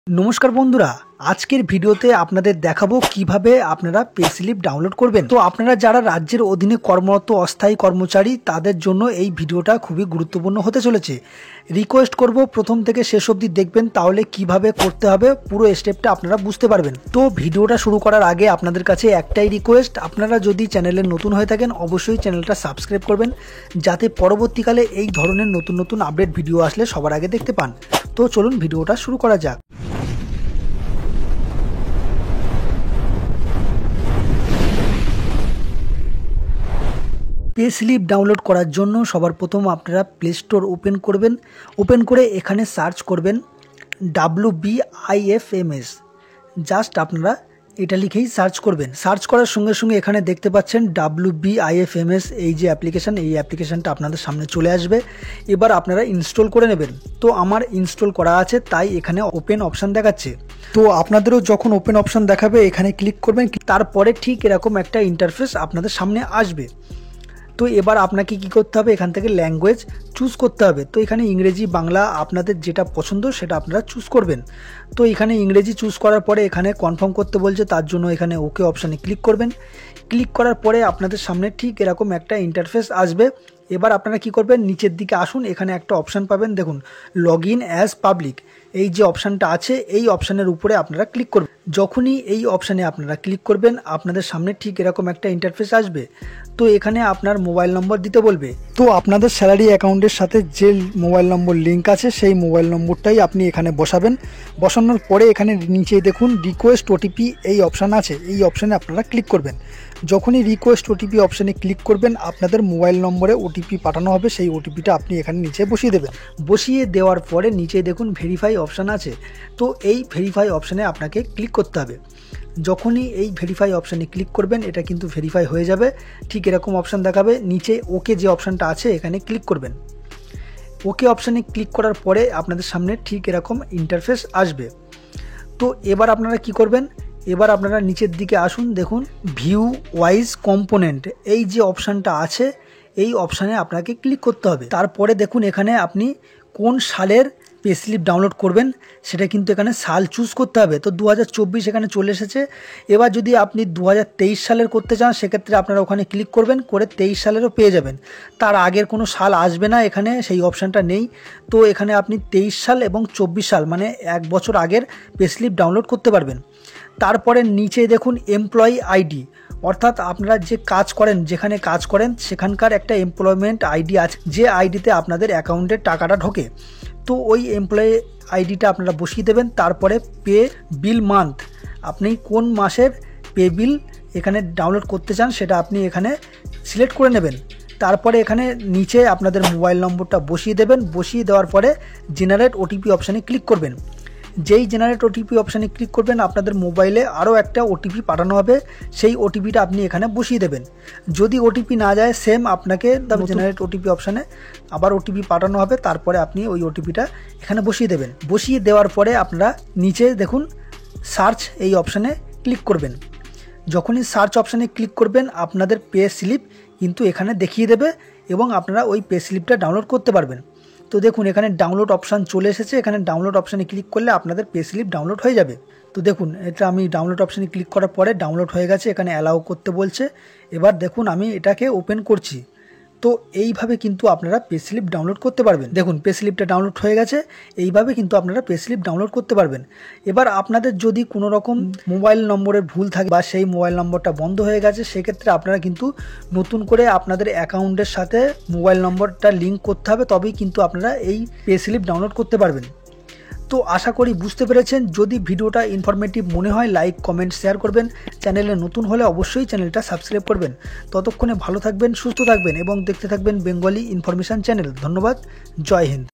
নমস্কার বন্ধুরা, আজকের ভিডিওতে আপনাদের দেখাবো কিভাবে আপনারা পে স্লিপ ডাউনলোড করবেন। তো আপনারা যারা রাজ্যের অধীনে কর্মরত অস্থায়ী কর্মচারী তাদের জন্য এই ভিডিওটা খুবই গুরুত্বপূর্ণ হতে চলেছে। রিকোয়েস্ট করব প্রথম থেকে শেষ অবধি দেখবেন, তাহলে কিভাবে করতে হবে পুরো স্টেপটা আপনারা বুঝতে পারবেন। তো ভিডিওটা শুরু করার আগে আপনাদের কাছে একটাই রিকোয়েস্ট, আপনারা যদি চ্যানেলে নতুন হয়ে থাকেন অবশ্যই চ্যানেলটা সাবস্ক্রাইব করবেন, যাতে পরবর্তীকালে এই ধরনের নতুন নতুন আপডেট ভিডিও আসলে সবার আগে দেখতে পান। তো চলুন ভিডিওটা শুরু করা যাক। পে স্লিপ ডাউনলোড করার জন্য সবার প্রথম আপনারা প্লে স্টোর ওপেন করে এখানে সার্চ করবেন WBIFMS। জাস্ট আপনারা এটা লিখেই সার্চ করবেন। সার্চ করার সঙ্গে সঙ্গে এখানে দেখতে পাচ্ছেন WBIFMS এই যে অ্যাপ্লিকেশান, এই অ্যাপ্লিকেশানটা আপনাদের সামনে চলে আসবে। এবার আপনারা ইনস্টল করে নেবেন। তো আমার ইনস্টল করা আছে, তাই এখানে ওপেন অপশান দেখাচ্ছে। তো আপনাদেরও যখন ওপেন অপশান দেখাবে এখানে ক্লিক করবেন, তারপরে ঠিক এরকম একটা ইন্টারফেস আপনাদের সামনে আসবে। তো এবার আপনাকে কি করতে হবে, এখান থেকে ল্যাঙ্গুয়েজ চুজ করতে হবে। তো এখানে ইংরেজি, বাংলা আপনাদের যেটা পছন্দ সেটা আপনারা চুজ করবেন। তো এখানে ইংরেজি চুজ করার পরে এখানে কনফার্ম করতে বলছে, তার জন্য এখানে ওকে অপশানে ক্লিক করবেন। ক্লিক করার পরে আপনাদের সামনে ঠিক এরকম একটা ইন্টারফেস আসবে। এবার আপনারা কি করবেন, নিচের দিকে আসুন, এখানে একটা অপশান পাবেন, দেখুন লগ ইন অ্যাজ পাবলিক, এই যে অপশানটা আছে এই অপশানের উপরে আপনারা ক্লিক করবেন। যখনই এই অপশানে আপনারা ক্লিক করবেন আপনাদের সামনে ঠিক এরকম একটা ইন্টারফেস আসবে। তো এখানে আপনার মোবাইল নম্বর দিতে বলবে। তো আপনাদের স্যালারি অ্যাকাউন্টের সাথে যে মোবাইল নম্বর লিঙ্ক আছে সেই মোবাইল নম্বরটাই আপনি এখানে বসাবেন। বসানোর পরে এখানে নিচে দেখুন রিকোয়েস্ট ওটিপি এই অপশান আছে, এই অপশানে আপনারা ক্লিক করবেন। যখনই রিকোয়েস্ট ওটিপি অপশানে ক্লিক করবেন আপনাদের মোবাইল নম্বরে ওটিপি পাঠানো হবে, সেই ওটিপিটা আপনি এখানে নিচে বসিয়ে দেবেন। বসিয়ে দেওয়ার পরে নিচে দেখুন ভেরিফাই অপশান আছে। তো এই ভেরিফাই অপশানে আপনাকে ক্লিক করতে হবে। যখনই এই ভেরিফাই অপশানে ক্লিক করবেন এটা কিন্তু ভেরিফাই হয়ে যাবে। ঠিক এরকম অপশান দেখাবে, নিচে ওকে যে অপশানটা আছে এখানে ক্লিক করবেন। ওকে অপশানে ক্লিক করার পরে আপনাদের সামনে ঠিক এরকম ইন্টারফেস আসবে। তো এবার আপনারা কি করবেন, এবার আপনারা নিচের দিকে আসুন, দেখুন ভিউ ওয়াইজ কম্পোনেন্ট এই যে অপশানটা আছে এই অপশানে আপনাকে ক্লিক করতে হবে। তারপরে দেখুন এখানে আপনি কোন সালের পে স্লিপ ডাউনলোড করবেন সেটা কিন্তু এখানে সাল চুজ করতে হবে। তো 2024 এখানে চলে এসেছে। এবার যদি আপনি 2023 সালের করতে চান সেক্ষেত্রে আপনারা ওখানে ক্লিক করবেন, করে 23 সালেরও পেয়ে যাবেন। তার আগের কোনো সাল আসবে না, এখানে সেই অপশানটা নেই। তো এখানে আপনি 23 সাল এবং 24 সাল মানে 1 বছর আগের পে স্লিপ ডাউনলোড করতে পারবেন। তারপরে নিচে দেখুন এমপ্লয়ি আইডি, অর্থাৎ আপনারা যে কাজ করেন, যেখানে কাজ করেন সেখানকার একটা এমপ্লয়মেন্ট আইডি আছে, যে আইডিতে আপনাদের অ্যাকাউন্টের টাকাটা ঢোকে। তো ওই এমপ্লয়ি আইডিটা আপনারা বসিয়ে দেবেন। তারপরে পে বিল মান্থ, আপনি কোন মাসের পে বিল এখানে ডাউনলোড করতে চান সেটা আপনি এখানে সিলেক্ট করে নেবেন। তারপরে এখানে নিচে আপনাদের মোবাইল নম্বরটা বসিয়ে দেবেন। বসিয়ে দেওয়ার পরে জেনারেট ওটিপি অপশানে ক্লিক করবেন। যেই জেনারেট ওটিপি অপশানে ক্লিক করবেন আপনাদের মোবাইলে আরও একটা ওটিপি পাঠানো হবে, সেই ওটিপিটা আপনি এখানে বসিয়ে দেবেন। যদি ওটিপি না যায় সেম আপনাকে জেনারেট ওটিপি অপশানে আবার ওটিপি পাঠানো হবে, তারপরে আপনি ওই ওটিপিটা এখানে বসিয়ে দেবেন। বসিয়ে দেওয়ার পরে আপনারা নিচে দেখুন সার্চ এই অপশানে ক্লিক করবেন। যখনই সার্চ অপশানে ক্লিক করবেন আপনাদের পে স্লিপ কিন্তু এখানে দেখিয়ে দেবে এবং আপনারা ওই পে স্লিপটা ডাউনলোড করতে পারবেন। তো দেখুন এখানে ডাউনলোড অপশান চলে এসেছে, এখানে ডাউনলোড অপশানে ক্লিক করলে আপনাদের পে স্লিপ ডাউনলোড হয়ে যাবে। তো দেখুন এটা আমি ডাউনলোড অপশানে ক্লিক করার পরে ডাউনলোড হয়ে গেছে, এখানে অ্যালাউ করতে বলছে। এবার দেখুন আমি এটাকে ওপেন করছি। তো এইভাবে কিন্তু আপনারা পে স্লিপ ডাউনলোড করতে পারবেন। দেখুন পে স্লিপটা ডাউনলোড হয়ে গেছে, এইভাবে কিন্তু আপনারা পে স্লিপ ডাউনলোড করতে পারবেন। এবার আপনাদের যদি কোনো রকম মোবাইল নম্বরের ভুল থাকে বা সেই মোবাইল নম্বরটা বন্ধ হয়ে গেছে সেক্ষেত্রে আপনারা কিন্তু নতুন করে আপনাদের অ্যাকাউন্টের সাথে মোবাইল নম্বরটা লিঙ্ক করতে হবে, তবেই কিন্তু আপনারা এই পে স্লিপ ডাউনলোড করতে পারবেন। তো আশা করি বুঝতে পেরেছেন। যদি ভিডিওটা ইনফরমেটিভ মনে হয় লাইক কমেন্ট শেয়ার করবেন। চ্যানেলে নতুন হলে অবশ্যই চ্যানেলটা সাবস্ক্রাইব করবেন। ততক্ষণে ভালো থাকবেন, সুস্থ থাকবেন এবং দেখতে থাকবেন বেঙ্গলি ইনফরমেশন চ্যানেল। ধন্যবাদ, জয় হিন্দ।